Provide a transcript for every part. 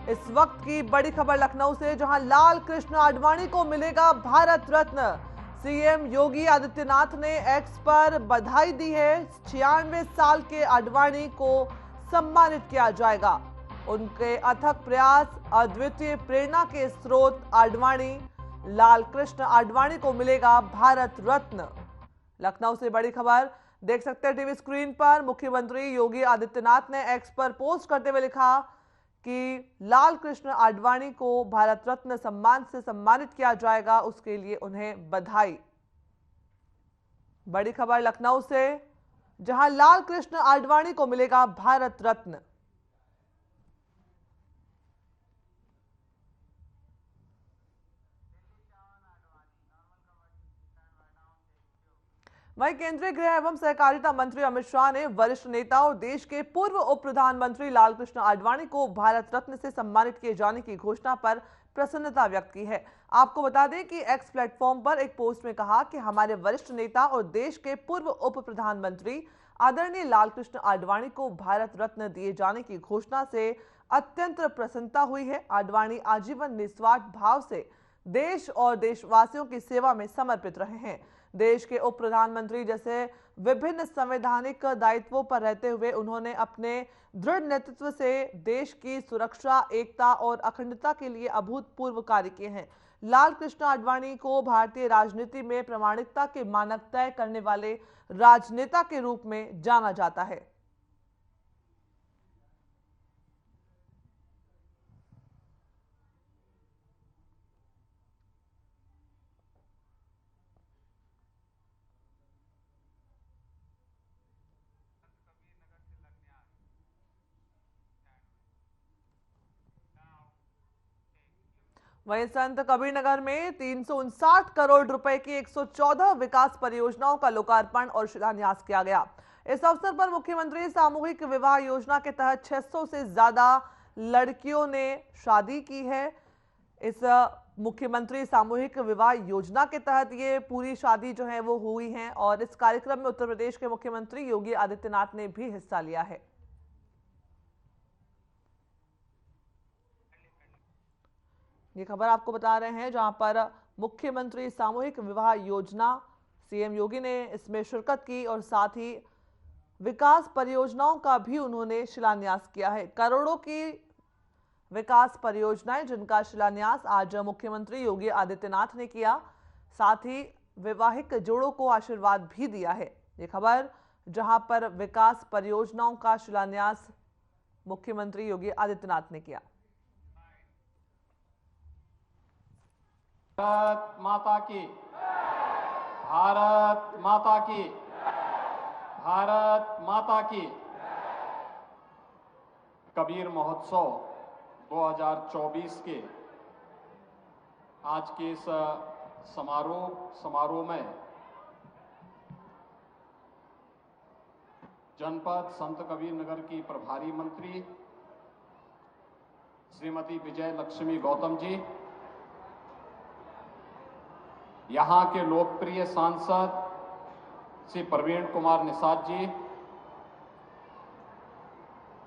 इस वक्त की बड़ी खबर लखनऊ से, जहां लाल कृष्ण आडवाणी को मिलेगा भारत रत्न। सीएम योगी आदित्यनाथ ने एक्स पर बधाई दी है। 96 साल के आडवाणी को सम्मानित किया जाएगा। उनके अथक प्रयास, अद्वितीय प्रेरणा के स्रोत आडवाणी लाल कृष्ण आडवाणी को मिलेगा भारत रत्न। लखनऊ से बड़ी खबर देख सकते हैं टीवी स्क्रीन पर। मुख्यमंत्री योगी आदित्यनाथ ने एक्स पर पोस्ट करते हुए लिखा कि लाल कृष्ण आडवाणी को भारत रत्न सम्मान से सम्मानित किया जाएगा, उसके लिए उन्हें बधाई। बड़ी खबर लखनऊ से, जहां लाल कृष्ण आडवाणी को मिलेगा भारत रत्न। वहीं केंद्रीय गृह एवं सहकारिता मंत्री अमित शाह ने वरिष्ठ नेता और देश के पूर्व उप प्रधानमंत्री लालकृष्ण आडवाणी को भारत रत्न से सम्मानित किए जाने की घोषणा पर प्रसन्नता व्यक्त की है। आपको बता दें कि एक्स प्लेटफॉर्म पर एक पोस्ट में कहा कि हमारे वरिष्ठ नेता और देश के पूर्व उप प्रधानमंत्री आदरणीय लालकृष्ण आडवाणी को भारत रत्न दिए जाने की घोषणा से अत्यंत प्रसन्नता हुई है। आडवाणी आजीवन निस्वार्थ भाव से देश और देशवासियों की सेवा में समर्पित रहे हैं। देश के उप प्रधानमंत्री जैसे विभिन्न संवैधानिक दायित्वों पर रहते हुए उन्होंने अपने दृढ़ नेतृत्व से देश की सुरक्षा, एकता और अखंडता के लिए अभूतपूर्व कार्य किए हैं। लाल कृष्ण आडवाणी को भारतीय राजनीति में प्रामाणिकता के मानक तय करने वाले राजनेता के रूप में जाना जाता है। वहीं संत कबीरनगर में 359 करोड़ रुपए की 114 विकास परियोजनाओं का लोकार्पण और शिलान्यास किया गया। इस अवसर पर मुख्यमंत्री सामूहिक विवाह योजना के तहत 600 से ज्यादा लड़कियों ने शादी की है। इस मुख्यमंत्री सामूहिक विवाह योजना के तहत ये पूरी शादी जो है वो हुई है और इस कार्यक्रम में उत्तर प्रदेश के मुख्यमंत्री योगी आदित्यनाथ ने भी हिस्सा लिया है। ये खबर आपको बता रहे हैं, जहां पर मुख्यमंत्री सामूहिक विवाह योजना सीएम योगी ने इसमें शिरकत की और साथ ही विकास परियोजनाओं का भी उन्होंने शिलान्यास किया है। करोड़ों की विकास परियोजनाएं जिनका शिलान्यास आज मुख्यमंत्री योगी आदित्यनाथ ने किया, साथ ही वैवाहिक जोड़ों को आशीर्वाद भी दिया है। ये खबर जहां पर विकास परियोजनाओं का शिलान्यास मुख्यमंत्री योगी आदित्यनाथ ने किया। भारत माता की, भारत माता की, भारत माता की। कबीर महोत्सव 2024 के आज के इस समारोह में जनपद संत कबीर नगर की प्रभारी मंत्री श्रीमती विजय लक्ष्मी गौतम जी, यहाँ के लोकप्रिय सांसद श्री प्रवीण कुमार निषाद जी,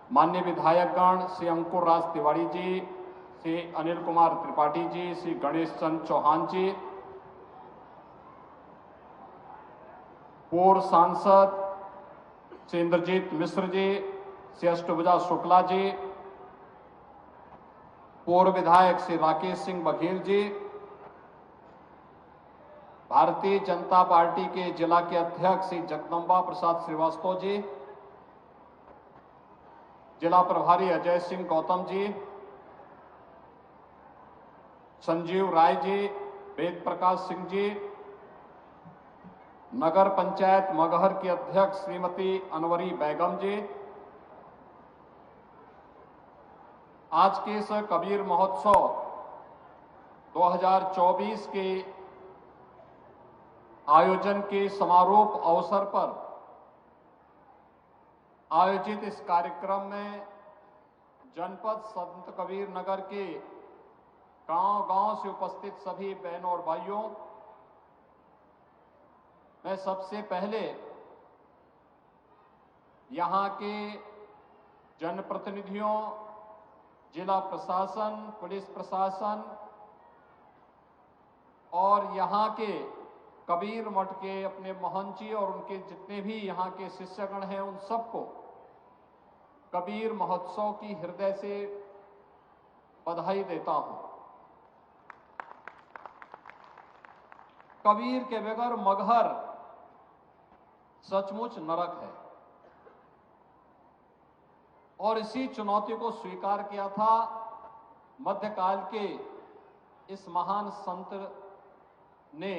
माननीय विधायकगण श्री अंकुर राज तिवारी जी, श्री अनिल कुमार त्रिपाठी जी, श्री गणेश चंद चौहान जी, पूर्व सांसद श्री इंद्रजीत मिश्र जी, श्री अष्टभुजा शुक्ला जी, पूर्व विधायक श्री राकेश सिंह बघेल जी, भारतीय जनता पार्टी के जिला के अध्यक्ष श्री जगदम्बा प्रसाद श्रीवास्तव जी, जिला प्रभारी अजय सिंह गौतम जी, संजीव राय जी, वेद प्रकाश सिंह जी, नगर पंचायत मगहर की अध्यक्ष श्रीमती अनवरी बेगम जी, आज के इस कबीर महोत्सव 2024 के आयोजन के समारोह अवसर पर आयोजित इस कार्यक्रम में जनपद संत कबीर नगर के गांव-गांव से उपस्थित सभी बहनों और भाइयों, मैं सबसे पहले यहां के जनप्रतिनिधियों, जिला प्रशासन, पुलिस प्रशासन और यहाँ के कबीर मठ के अपने मोहन जी और उनके जितने भी यहाँ के शिष्यगण हैं, उन सबको कबीर महोत्सव की हृदय से बधाई देता हूं। कबीर के बगैर मगहर सचमुच नरक है और इसी चुनौती को स्वीकार किया था मध्यकाल के इस महान संत ने,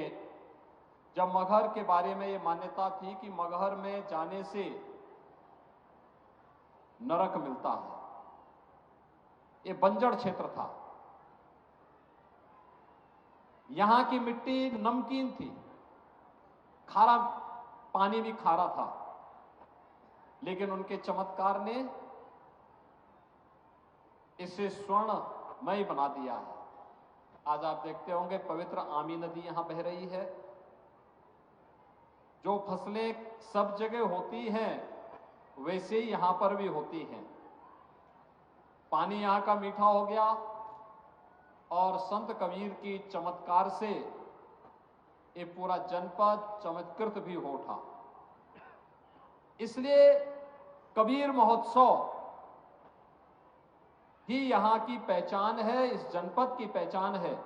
जब मगहर के बारे में ये मान्यता थी कि मगहर में जाने से नरक मिलता है। ये बंजर क्षेत्र था, यहां की मिट्टी नमकीन थी, खारा पानी भी खारा था, लेकिन उनके चमत्कार ने इसे स्वर्णमय बना दिया है। आज आप देखते होंगे पवित्र आमी नदी यहां बह रही है। जो फसलें सब जगह होती हैं वैसे ही यहां पर भी होती हैं। पानी यहां का मीठा हो गया और संत कबीर की चमत्कार से ये पूरा जनपद चमत्कृत भी हो उठा। इसलिए कबीर महोत्सव ही यहां की पहचान है, इस जनपद की पहचान है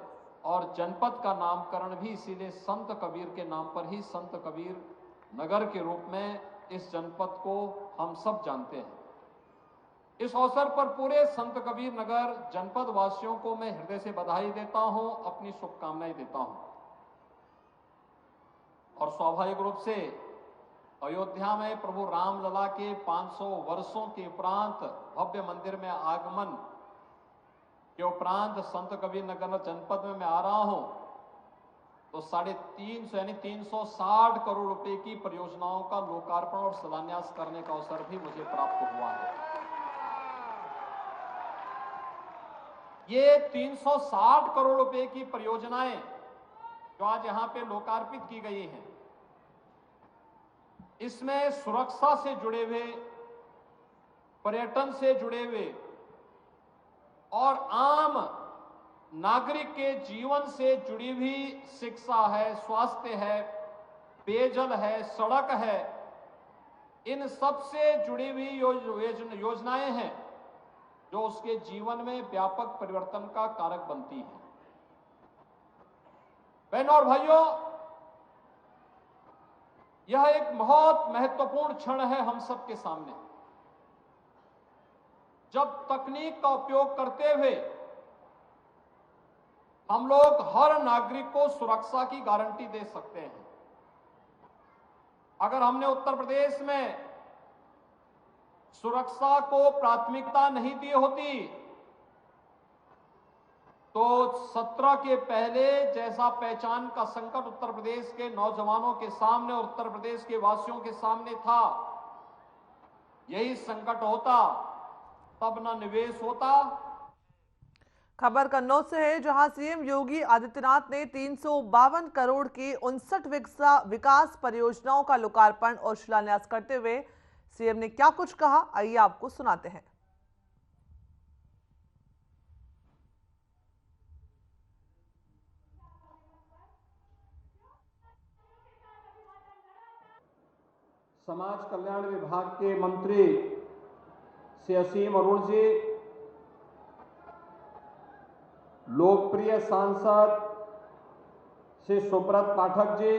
और जनपद का नामकरण भी इसीलिए संत कबीर के नाम पर ही संत कबीर नगर के रूप में इस जनपद को हम सब जानते हैं। इस अवसर पर पूरे संत कबीर नगर जनपद वासियों को मैं हृदय से बधाई देता हूं, अपनी शुभकामनाएं देता हूं। और स्वाभाविक रूप से अयोध्या में प्रभु रामलला के 500 वर्षों के उपरांत भव्य मंदिर में आगमन के उपरांत संत कबीर नगर जनपद में मैं आ रहा हूं तो 350 यानी 360 करोड़ रुपए की परियोजनाओं का लोकार्पण और शिलान्यास करने का अवसर भी मुझे प्राप्त हुआ है। ये 360 करोड़ रुपए की परियोजनाएं जो आज यहां पे लोकार्पित की गई हैं, इसमें सुरक्षा से जुड़े हुए, पर्यटन से जुड़े हुए और आम नागरिक के जीवन से जुड़ी हुई शिक्षा है, स्वास्थ्य है, पेयजल है, सड़क है, इन सब से जुड़ी हुई योजनाएं हैं जो उसके जीवन में व्यापक परिवर्तन का कारक बनती हैं। बहनों और भाइयों, यह एक बहुत महत्वपूर्ण क्षण है हम सबके सामने, जब तकनीक का उपयोग करते हुए हम लोग हर नागरिक को सुरक्षा की गारंटी दे सकते हैं। अगर हमने उत्तर प्रदेश में सुरक्षा को प्राथमिकता नहीं दी होती तो 17 के पहले जैसा पहचान का संकट उत्तर प्रदेश के नौजवानों के सामने और उत्तर प्रदेश के वासियों के सामने था, यही संकट होता तब न निवेश होता। खबर कन्नौज से है, जहां सीएम योगी आदित्यनाथ ने 352 करोड़ की 59 विकास परियोजनाओं का लोकार्पण और शिलान्यास करते हुए सीएम ने क्या कुछ कहा, आइए आपको सुनाते हैं। समाज कल्याण विभाग के मंत्री श्री असीम अरुण जी, लोकप्रिय सांसद श्री सुब्रत पाठक जी,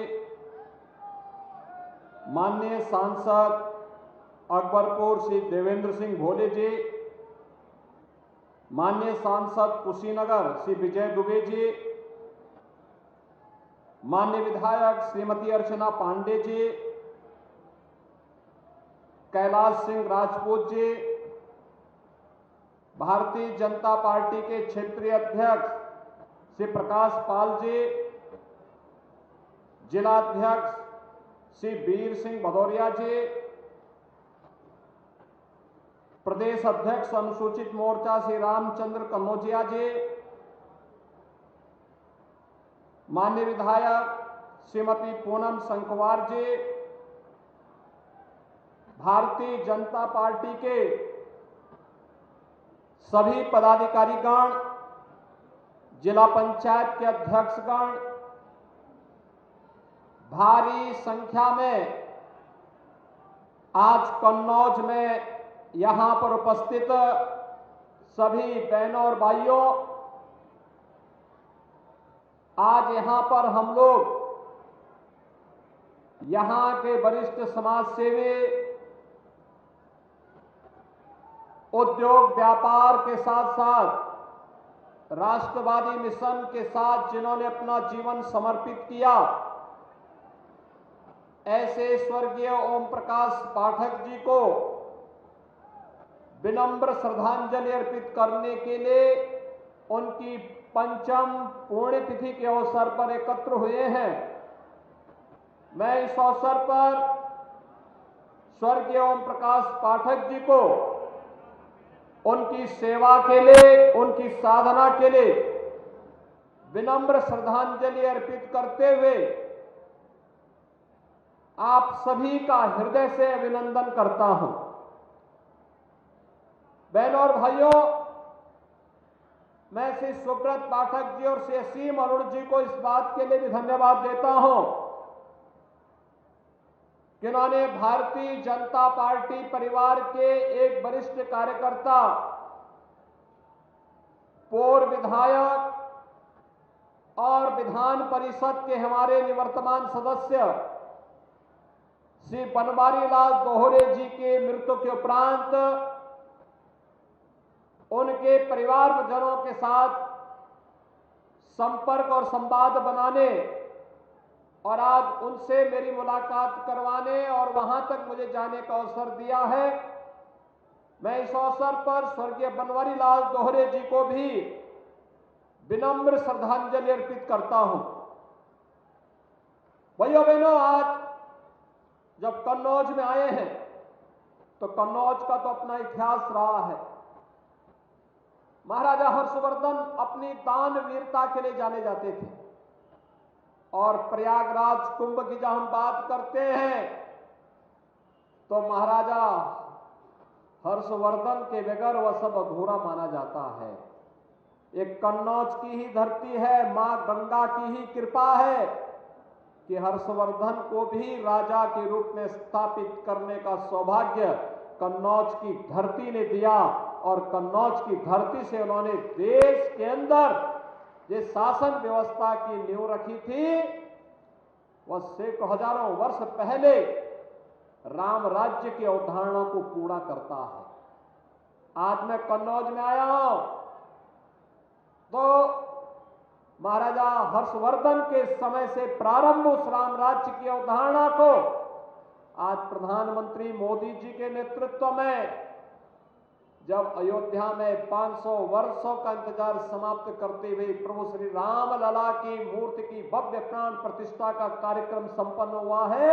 माननीय सांसद अकबरपुर श्री देवेंद्र सिंह भोले जी, माननीय सांसद कुशीनगर श्री विजय दुबे जी, माननीय विधायक श्रीमती अर्चना पांडे जी, कैलाश सिंह राजपूत जी, भारतीय जनता पार्टी के क्षेत्रीय अध्यक्ष श्री प्रकाश पाल जी, जिलाध्यक्ष श्री वीर सिंह भदौरिया जी, प्रदेश अध्यक्ष अनुसूचित मोर्चा श्री रामचंद्र कन्नौजिया जी, माननीय विधायक श्रीमती पूनम संकवार जी, भारतीय जनता पार्टी के सभी पदाधिकारीगण, जिला पंचायत के अध्यक्षगण, भारी संख्या में आज कन्नौज में यहां पर उपस्थित सभी बहनों और भाइयों, आज यहां पर हम लोग यहां के वरिष्ठ समाज सेवी, उद्योग व्यापार के साथ साथ राष्ट्रवादी मिशन के साथ जिन्होंने अपना जीवन समर्पित किया, ऐसे स्वर्गीय ओम प्रकाश पाठक जी को विनम्र श्रद्धांजलि अर्पित करने के लिए उनकी पंचम पुण्यतिथि के अवसर पर एकत्र हुए हैं। मैं इस अवसर पर स्वर्गीय ओम प्रकाश पाठक जी को उनकी सेवा के लिए, उनकी साधना के लिए विनम्र श्रद्धांजलि अर्पित करते हुए आप सभी का हृदय से अभिनंदन करता हूं। बहनों और भाइयों, मैं श्री सुब्रत पाठक जी और श्री असीम अरुण जी को इस बात के लिए भी धन्यवाद देता हूं कि उन्होंने भारतीय जनता पार्टी परिवार के एक वरिष्ठ कार्यकर्ता, पूर्व विधायक और विधान परिषद के हमारे निवर्तमान सदस्य श्री बनवारी लाल दोहरे जी के मृत्यु के उपरांत उनके परिवारजनों के साथ संपर्क और संवाद बनाने और आज उनसे मेरी मुलाकात करवाने और वहां तक मुझे जाने का अवसर दिया है। मैं इस अवसर पर स्वर्गीय बनवारी लाल दोहरे जी को भी विनम्र श्रद्धांजलि अर्पित करता हूं। भाइयों बहनों, आज जब कन्नौज में आए हैं तो कन्नौज का तो अपना इतिहास रहा है। महाराजा हर्षवर्धन अपनी दान वीरता के लिए जाने जाते थे और प्रयागराज कुंभ की जब हम बात करते हैं तो महाराजा हर्षवर्धन के बगैर वह सब अधूरा माना जाता है। एक कन्नौज की ही धरती है, मां गंगा की ही कृपा है कि हर्षवर्धन को भी राजा के रूप में स्थापित करने का सौभाग्य कन्नौज की धरती ने दिया और कन्नौज की धरती से उन्होंने देश के अंदर जिस शासन व्यवस्था की नींव रखी थी वह सैकड़ों हजारों वर्ष पहले राम राज्य की अवधारणा को पूरा करता है। आज मैं कन्नौज में आया हूं तो महाराजा हर्षवर्धन के समय से प्रारंभ उस राम राज्य की अवधारणा को आज प्रधानमंत्री मोदी जी के नेतृत्व में जब अयोध्या में 500 वर्षों का इंतजार समाप्त करते हुए प्रभु श्री राम लला की मूर्ति की भव्य प्राण प्रतिष्ठा का कार्यक्रम संपन्न हुआ है,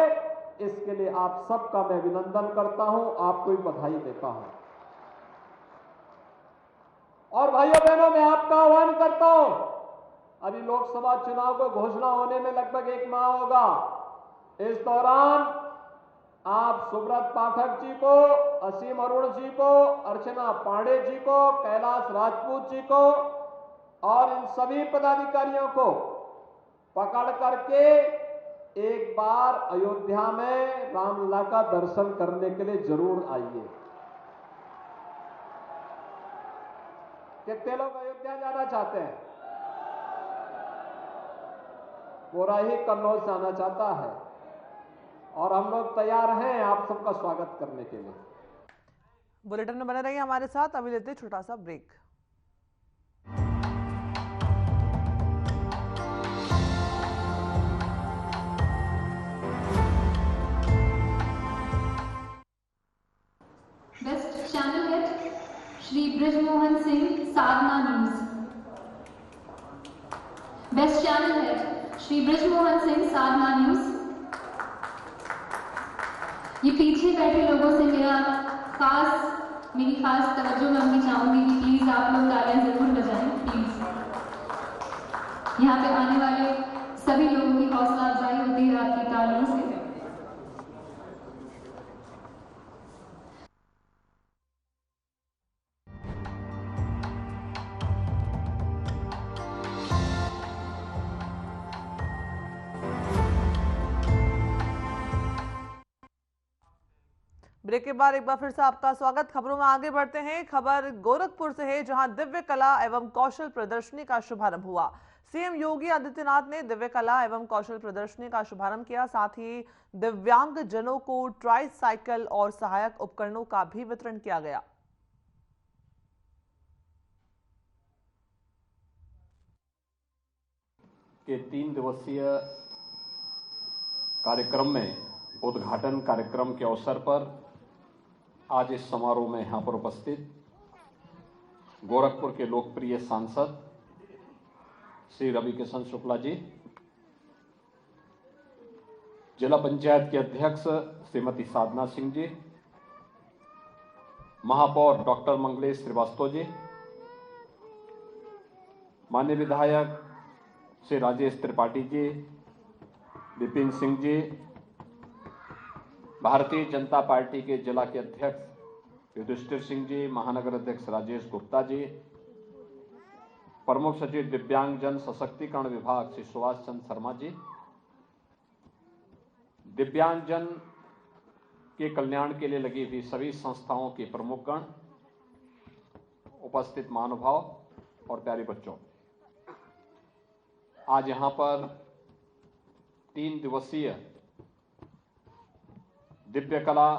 इसके लिए आप सबका मैं अभिनंदन करता हूं, आपको भी बधाई देता हूं। और भाइयों बहनों, मैं आपका आह्वान करता हूं, अभी लोकसभा चुनाव को घोषणा होने में लगभग 1 माह होगा। इस दौरान आप सुब्रत पाठक जी को, असीम अरुण जी को, अर्चना पांडे जी को, कैलाश राजपूत जी को और इन सभी पदाधिकारियों को पकड़ करके एक बार अयोध्या में रामलला का दर्शन करने के लिए जरूर आइए। कितने लोग अयोध्या जाना चाहते हैं? पूरा ही कन्नौज जाना चाहता है और हम लोग तैयार हैं आप सबका स्वागत करने के लिए। बुलेटिन में बने रहिए हमारे साथ। अभी लेते छोटा सा break. Best channel head Shri Brijmohan Singh, Sadhna news. Best channel head Shri Brijmohan Singh, Sadhna news. ये पीछे बैठे लोगों से मेरी खास तवज्जो मैं उनकी चाहूंगी कि प्लीज आप लोग तालियां जरूर बजाएं प्लीज। यहाँ पे आने वाले सभी लोगों की हौसला अफजाई होती है आपकी तालियों से। ब्रेक के बाद एक बार फिर से आपका स्वागत। खबरों में आगे बढ़ते हैं। खबर गोरखपुर से है, जहां दिव्य कला एवं कौशल प्रदर्शनी का शुभारंभ हुआ। सीएम योगी आदित्यनाथ ने दिव्य कला एवं कौशल प्रदर्शनी का शुभारंभ किया। साथ ही दिव्यांग जनों को ट्राई साइकिल और सहायक उपकरणों का भी वितरण किया गया। के 3 दिवसीय कार्यक्रम में उद्घाटन कार्यक्रम के अवसर पर आज इस समारोह में यहां पर उपस्थित गोरखपुर के लोकप्रिय सांसद श्री रविकिशन शुक्ला जी, जिला पंचायत के अध्यक्ष श्रीमती साधना सिंह जी, महापौर डॉक्टर मंगलेश श्रीवास्तव जी, माननीय विधायक श्री राजेश त्रिपाठी जी, विपिन सिंह जी, भारतीय जनता पार्टी के जिला के अध्यक्ष युधिष्ठिर सिंह जी, महानगर अध्यक्ष राजेश गुप्ता जी, प्रमुख सचिव दिव्यांगजन सशक्तिकरण विभाग श्री सुभाष चंद्र शर्मा जी, दिव्यांगजन के कल्याण के लिए लगी हुई सभी संस्थाओं के प्रमुखगण, उपस्थित महानुभाव और प्यारे बच्चों, आज यहां पर 3 दिवसीय दिव्य कला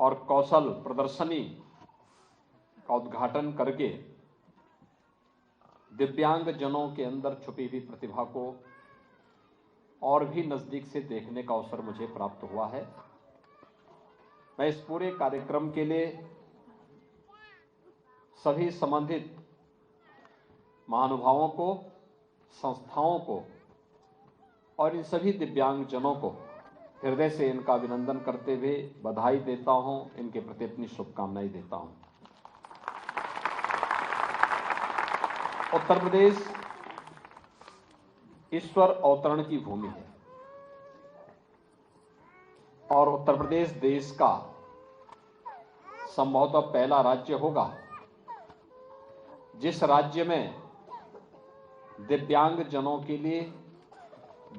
और कौशल प्रदर्शनी का उद्घाटन करके दिव्यांग जनों के अंदर छुपी हुई प्रतिभा को और भी नजदीक से देखने का अवसर मुझे प्राप्त हुआ है। मैं इस पूरे कार्यक्रम के लिए सभी संबंधित महानुभावों को, संस्थाओं को और इन सभी दिव्यांग जनों को हृदय से इनका अभिनंदन करते हुए बधाई देता हूं, इनके प्रति अपनी शुभकामनाएं देता हूं। उत्तर प्रदेश ईश्वर अवतरण की भूमि है और उत्तर प्रदेश देश का संभवतः पहला राज्य होगा जिस राज्य में दिव्यांग जनों के लिए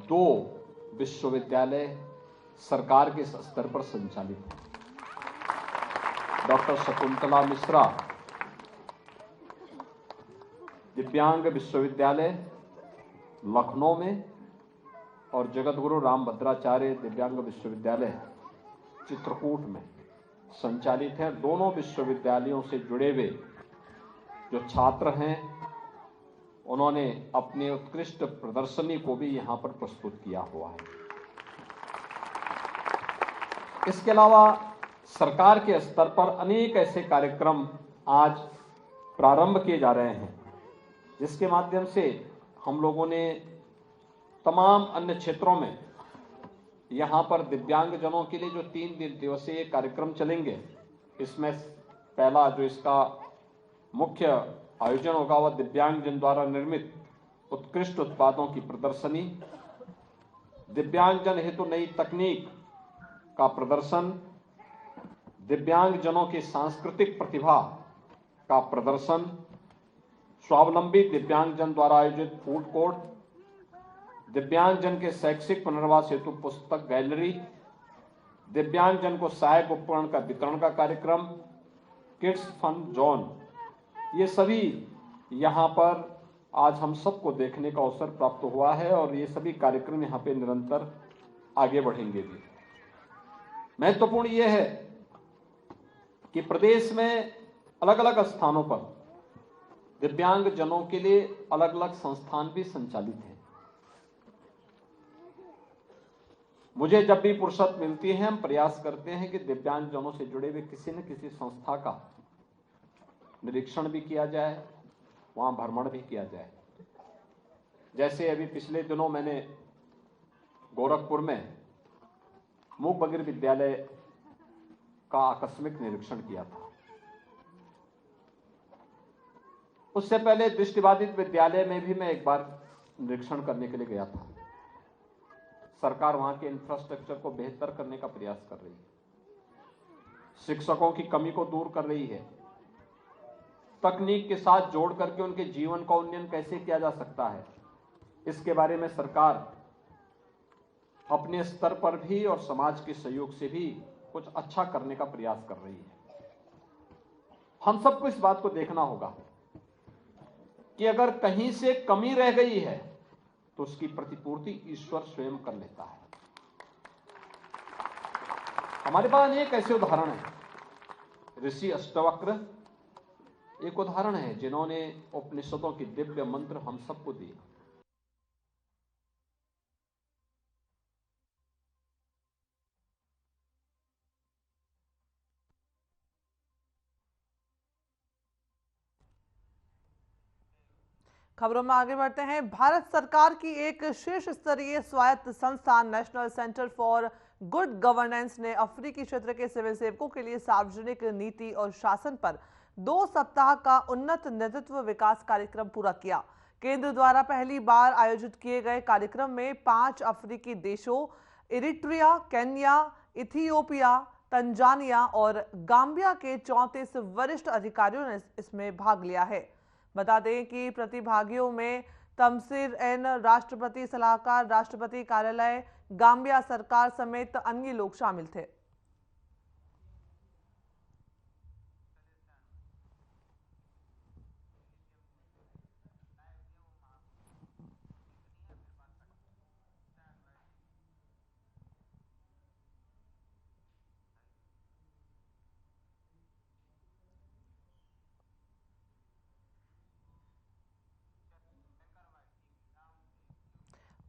2 विश्वविद्यालय सरकार के स्तर पर संचालित हैं। डॉक्टर शकुंतला मिश्रा दिव्यांग विश्वविद्यालय लखनऊ में और जगतगुरु रामभद्राचार्य दिव्यांग विश्वविद्यालय चित्रकूट में संचालित है। दोनों विश्वविद्यालयों से जुड़े हुए जो छात्र हैं उन्होंने अपनी उत्कृष्ट प्रदर्शनी को भी यहां पर प्रस्तुत किया हुआ है। इसके अलावा सरकार के स्तर पर अनेक ऐसे कार्यक्रम आज प्रारंभ किए जा रहे हैं जिसके माध्यम से हम लोगों ने तमाम अन्य क्षेत्रों में यहां पर दिव्यांग जनों के लिए जो 3 दिवसीय कार्यक्रम चलेंगे, इसमें पहला जो इसका मुख्य आयोजन होगा वह दिव्यांगजन द्वारा निर्मित उत्कृष्ट उत्पादों की प्रदर्शनी, दिव्यांगजन हेतु नई तकनीक का प्रदर्शन, दिव्यांगजनों की सांस्कृतिक प्रतिभा का प्रदर्शन, स्वावलंबी दिव्यांगजन द्वारा आयोजित फूड कोर्ट, दिव्यांगजन के शैक्षिक पुनर्वास हेतु पुस्तक गैलरी, दिव्यांगजन को सहायक उपकरण का वितरण का कार्यक्रम, किड्स फन जोन, ये सभी यहाँ पर आज हम सबको देखने का अवसर प्राप्त हुआ है और ये सभी कार्यक्रम यहाँ पे निरंतर आगे बढ़ेंगे भी। महत्वपूर्ण ये है कि प्रदेश में अलग अलग स्थानों पर दिव्यांग जनों के लिए अलग अलग संस्थान भी संचालित हैं। मुझे जब भी फुर्सत मिलती है हम प्रयास करते हैं कि दिव्यांग जनों से जुड़े हुए किसी न किसी संस्था का निरीक्षण भी किया जाए, वहां भ्रमण भी किया जाए। जैसे अभी पिछले दिनों मैंने गोरखपुर में मूक बधिर विद्यालय का आकस्मिक निरीक्षण किया था। उससे पहले दृष्टिबाधित विद्यालय में भी मैं एक बार निरीक्षण करने के लिए गया था। सरकार वहां के इंफ्रास्ट्रक्चर को बेहतर करने का प्रयास कर रही है, शिक्षकों की कमी को दूर कर रही है, तकनीक के साथ जोड़ करके उनके जीवन का उन्नयन कैसे किया जा सकता है, इसके बारे में सरकार अपने स्तर पर भी और समाज के सहयोग से भी कुछ अच्छा करने का प्रयास कर रही है। हम सबको इस बात को देखना होगा कि अगर कहीं से कमी रह गई है तो उसकी प्रतिपूर्ति ईश्वर स्वयं कर लेता है। हमारे पास अनेक ऐसे उदाहरण हैं। ऋषि अष्टवक्र एक उदाहरण है जिन्होंने उपनिषदों की दिव्य मंत्र हम सबको दिए। खबरों में आगे बढ़ते हैं। भारत सरकार की एक शीर्ष स्तरीय स्वायत्त संस्था national centre for good governance ने अफ्रीकी क्षेत्र के सिविल सेवकों के लिए सार्वजनिक नीति और शासन पर 2 सप्ताह का उन्नत नेतृत्व विकास कार्यक्रम पूरा किया। केंद्र द्वारा पहली बार आयोजित किए गए कार्यक्रम में 5 अफ्रीकी देशों इरिट्रिया, केन्या, इथियोपिया, तंजानिया और गाम्बिया के 34 वरिष्ठ अधिकारियों ने इसमें भाग लिया है। बता दें कि प्रतिभागियों में तमसिर एन, राष्ट्रपति सलाहकार, राष्ट्रपति कार्यालय, गाम्बिया सरकार समेत अन्य लोग शामिल थे।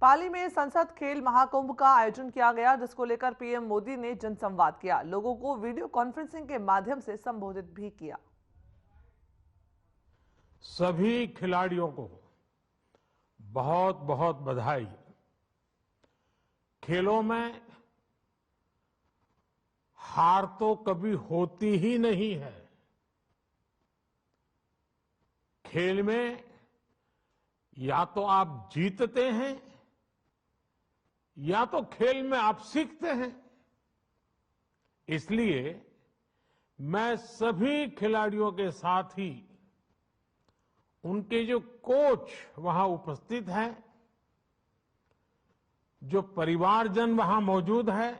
पाली में संसद खेल महाकुंभ का आयोजन किया गया, जिसको लेकर पीएम मोदी ने जनसंवाद किया। लोगों को वीडियो कॉन्फ्रेंसिंग के माध्यम से संबोधित भी किया। सभी खिलाड़ियों को बहुत बहुत बधाई। खेलों में हार तो कभी होती ही नहीं है। खेल में या तो आप जीतते हैं या तो खेल में आप सीखते हैं। इसलिए मैं सभी खिलाड़ियों के साथ ही उनके जो कोच वहां उपस्थित हैं, जो परिवारजन वहां मौजूद है,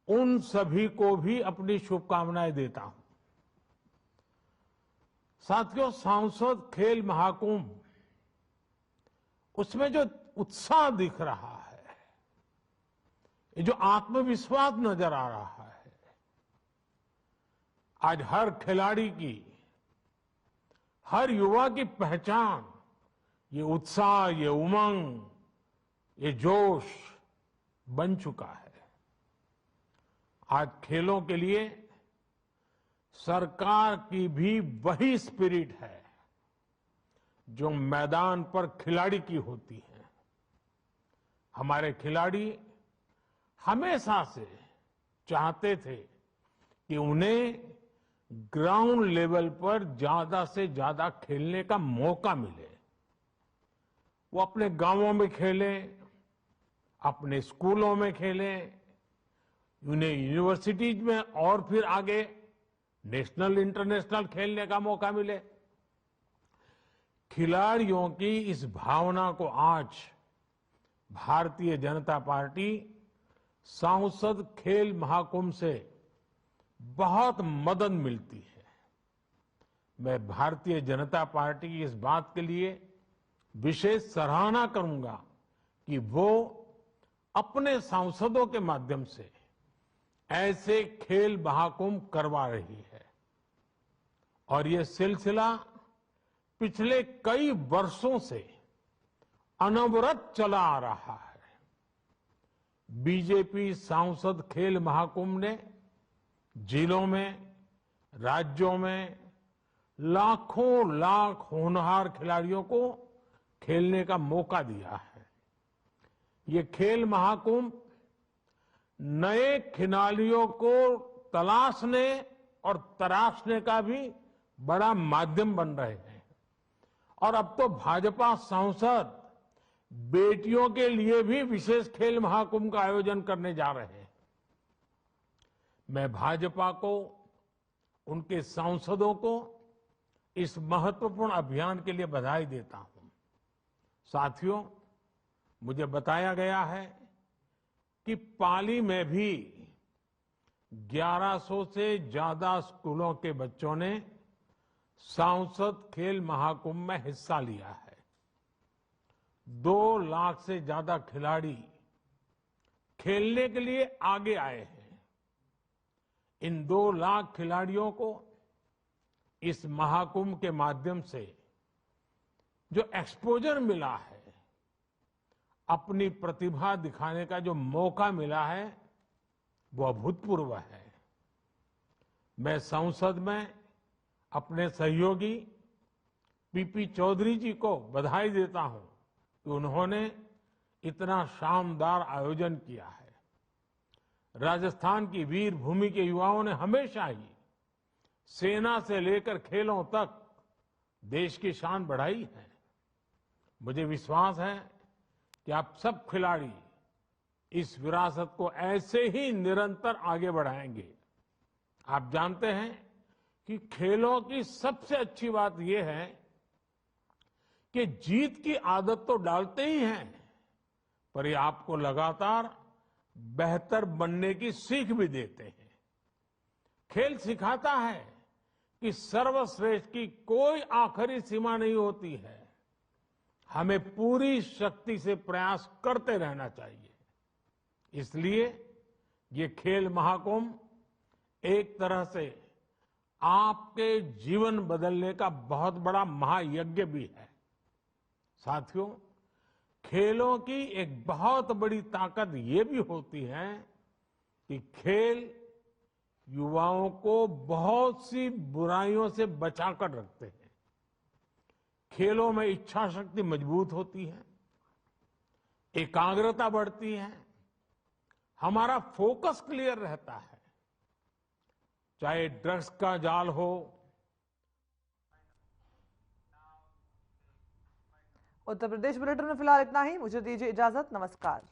उन सभी को भी अपनी शुभकामनाएं देता हूं। साथियों, सांसद खेल महाकुंभ, उसमें जो उत्साह दिख रहा है, ये जो आत्मविश्वास नजर आ रहा है, आज हर खिलाड़ी की, हर युवा की पहचान ये उत्साह, ये उमंग, ये जोश बन चुका है। आज खेलों के लिए सरकार की भी वही स्पिरिट है जो मैदान पर खिलाड़ी की होती है। हमारे खिलाड़ी हमेशा से चाहते थे कि उन्हें ग्राउंड लेवल पर ज्यादा से ज्यादा खेलने का मौका मिले। वो अपने गांवों में खेलें, अपने स्कूलों में खेलें, उन्हें यूनिवर्सिटीज में और फिर आगे नेशनल इंटरनेशनल खेलने का मौका मिले। खिलाड़ियों की इस भावना को आज भारतीय जनता पार्टी सांसद खेल महाकुंभ से बहुत मदद मिलती है। मैं भारतीय जनता पार्टी की इस बात के लिए विशेष सराहना करूंगा कि वो अपने सांसदों के माध्यम से ऐसे खेल महाकुंभ करवा रही है और ये सिलसिला पिछले कई वर्षों से अनवरत चला आ रहा है। बीजेपी सांसद खेल महाकुंभ ने जिलों में, राज्यों में लाखों लाख होनहार खिलाड़ियों को खेलने का मौका दिया है। ये खेल महाकुंभ नए खिलाड़ियों को तलाशने और तराशने का भी बड़ा माध्यम बन रहे हैं। और अब तो भाजपा सांसद बेटियों के लिए भी विशेष खेल महाकुंभ का आयोजन करने जा रहे हैं। मैं भाजपा को, उनके सांसदों को इस महत्वपूर्ण अभियान के लिए बधाई देता हूं। साथियों, मुझे बताया गया है कि पाली में भी 1100 से ज्यादा स्कूलों के बच्चों ने सांसद खेल महाकुंभ में हिस्सा लिया है। 2 लाख से ज्यादा खिलाड़ी खेलने के लिए आगे आए हैं। इन 2 लाख खिलाड़ियों को इस महाकुंभ के माध्यम से जो एक्सपोजर मिला है, अपनी प्रतिभा दिखाने का जो मौका मिला है, वो अभूतपूर्व है। मैं संसद में अपने सहयोगी पीपी चौधरी जी को बधाई देता हूं कि उन्होंने इतना शानदार आयोजन किया है। राजस्थान की वीर भूमि के युवाओं ने हमेशा ही सेना से लेकर खेलों तक देश की शान बढ़ाई है। मुझे विश्वास है कि आप सब खिलाड़ी इस विरासत को ऐसे ही निरंतर आगे बढ़ाएंगे। आप जानते हैं कि खेलों की सबसे अच्छी बात यह है कि जीत की आदत तो डालते ही हैं, पर ये आपको लगातार बेहतर बनने की सीख भी देते हैं। खेल सिखाता है कि सर्वश्रेष्ठ की कोई आखिरी सीमा नहीं होती है। हमें पूरी शक्ति से प्रयास करते रहना चाहिए। इसलिए ये खेल महाकुंभ एक तरह से आपके जीवन बदलने का बहुत बड़ा महायज्ञ भी है। साथियों, खेलों की एक बहुत बड़ी ताकत ये भी होती है कि खेल युवाओं को बहुत सी बुराइयों से बचाकर रखते हैं। खेलों में इच्छा शक्ति मजबूत होती है, एकाग्रता बढ़ती है, हमारा फोकस क्लियर रहता है। चाहे ड्रग्स का जाल हो। उत्तर प्रदेश बुलेटिन में फिलहाल इतना ही। मुझे दीजिए इजाजत। नमस्कार।